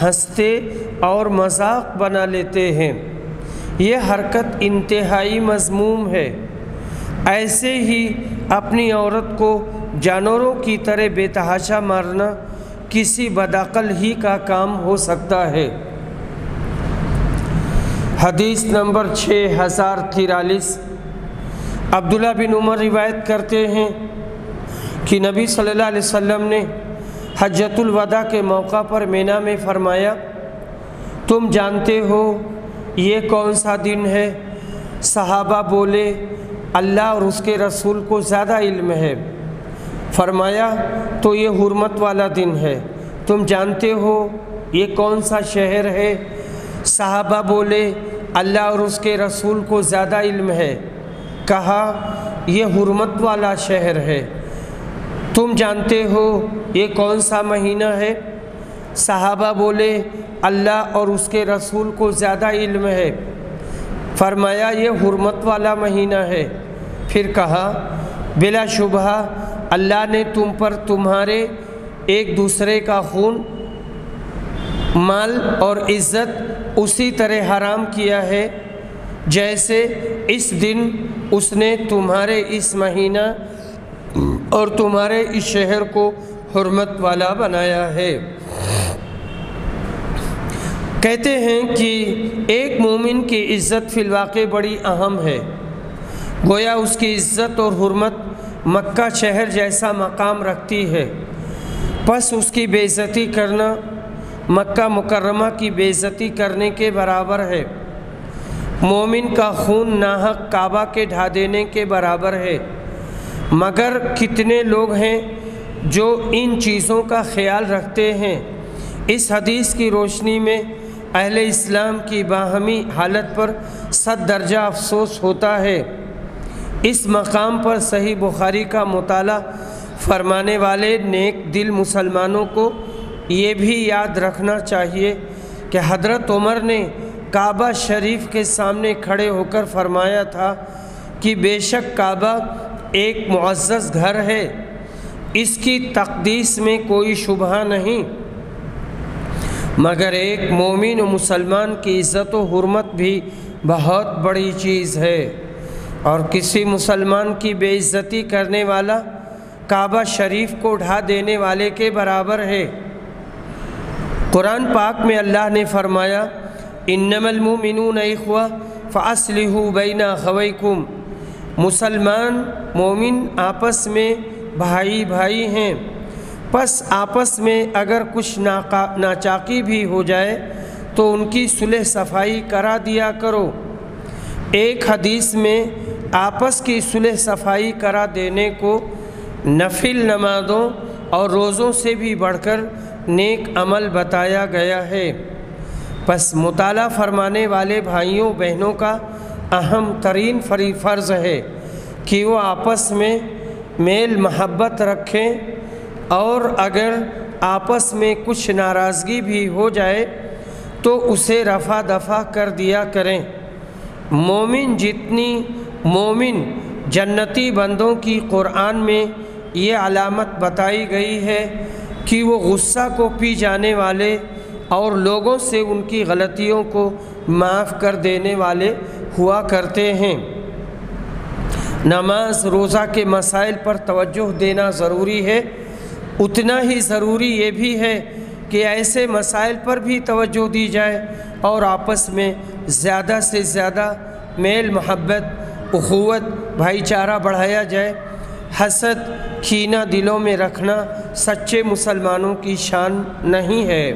A: ہنستے اور مذاق بنا لیتے ہیں۔ یہ حرکت انتہائی مذموم ہے۔ ایسے ہی اپنی عورت کو جانوروں کی طرح بے تحاشا مارنا کسی بدعقل ہی کا کام ہو سکتا ہے۔ حدیث نمبر 6043، عبداللہ بن عمر روایت کرتے ہیں کہ نبی صلی اللہ علیہ وسلم نے حجۃ الوداع کے موقع پر مینا میں فرمایا، تم جانتے ہو یہ کون سا دن ہے؟ صحابہ بولے، اللہ اور اس کے رسول کو زیادہ علم ہے۔ فرمایا، تو یہ حرمت والا دن ہے۔ تم جانتے ہو یہ کون سا شہر ہے؟ صحابہ بولے، اللہ اور اس کے رسول کو زیادہ علم ہے۔ کہا، یہ حرمت والا شہر ہے۔ تم جانتے ہو یہ کون سا مہینہ ہے؟ صحابہ بولے، اللہ اور اس کے رسول کو زیادہ علم ہے۔ فرمایا، یہ حرمت والا مہینہ ہے۔ پھر کہا، بلا شبہ اللہ نے تم پر تمہارے ایک دوسرے کا خون، مال اور عزت اسی طرح حرام کیا ہے جیسے اس دن اس نے تمہارے اس مہینہ اور تمہارے اس شہر کو حرمت والا بنایا ہے۔ کہتے ہیں کہ ایک مومن کی عزت فی الواقع بڑی اہم ہے، گویا اس کی عزت اور حرمت مکہ شہر جیسا مقام رکھتی ہے، پس اس کی بے عزتی کرنا مکہ مکرمہ کی بے عزتی کرنے کے برابر ہے۔ مومن کا خون ناحق کعبہ کے ڈھا دینے کے برابر ہے۔ مگر کتنے لوگ ہیں جو ان چیزوں کا خیال رکھتے ہیں؟ اس حدیث کی روشنی میں اہل اسلام کی باہمی حالت پر 100 درجہ افسوس ہوتا ہے۔ اس مقام پر صحیح بخاری کا مطالعہ فرمانے والے نیک دل مسلمانوں کو یہ بھی یاد رکھنا چاہیے کہ حضرت عمر نے کعبہ شریف کے سامنے کھڑے ہو کر فرمایا تھا کہ بے شک کعبہ ایک معزز گھر ہے، اس کی تقدیس میں کوئی شبہ نہیں، مگر ایک مومن و مسلمان کی عزت و حرمت بھی بہت بڑی چیز ہے، اور کسی مسلمان کی بے عزتی کرنے والا کعبہ شریف کو ڈھا دینے والے کے برابر ہے۔ قرآن پاک میں اللہ نے فرمایا، انما المؤمنون اخوہ فاصلحوا بین اخویکم، مسلمان مومن آپس میں بھائی بھائی ہیں، پس آپس میں اگر کچھ ناچاقی بھی ہو جائے تو ان کی صلح صفائی کرا دیا کرو۔ ایک حدیث میں آپس کی صلح صفائی کرا دینے کو نفل نمازوں اور روزوں سے بھی بڑھ کر نیک عمل بتایا گیا ہے۔ پس مطالعہ فرمانے والے بھائیوں بہنوں کا اہم ترین فرض ہے کہ وہ آپس میں میل محبت رکھیں، اور اگر آپس میں کچھ ناراضگی بھی ہو جائے تو اسے رفع دفع کر دیا کریں۔ مومن جنتی بندوں کی قرآن میں یہ علامت بتائی گئی ہے کہ وہ غصہ کو پی جانے والے اور لوگوں سے ان کی غلطیوں کو معاف کر دینے والے ہوا کرتے ہیں۔ نماز روزہ کے مسائل پر توجہ دینا ضروری ہے، اتنا ہی ضروری یہ بھی ہے کہ ایسے مسائل پر بھی توجہ دی جائے اور آپس میں زیادہ سے زیادہ میل محبت، اخوت، بھائی چارہ بڑھایا جائے۔ حسد کینہ دلوں میں رکھنا سچے مسلمانوں کی شان نہیں ہے۔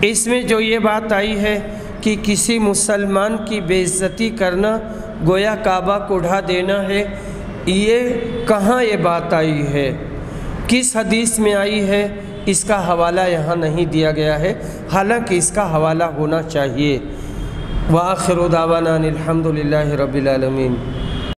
A: اس میں جو یہ بات آئی ہے کہ کسی مسلمان کی بے عزتی کرنا گویا کعبہ کو ڈھا دینا ہے، یہ کہاں یہ بات آئی ہے، کس حدیث میں آئی ہے، اس کا حوالہ یہاں نہیں دیا گیا ہے، حالانکہ اس کا حوالہ ہونا چاہیے۔ وآخر دعوانا الحمد للہ رب العالمین۔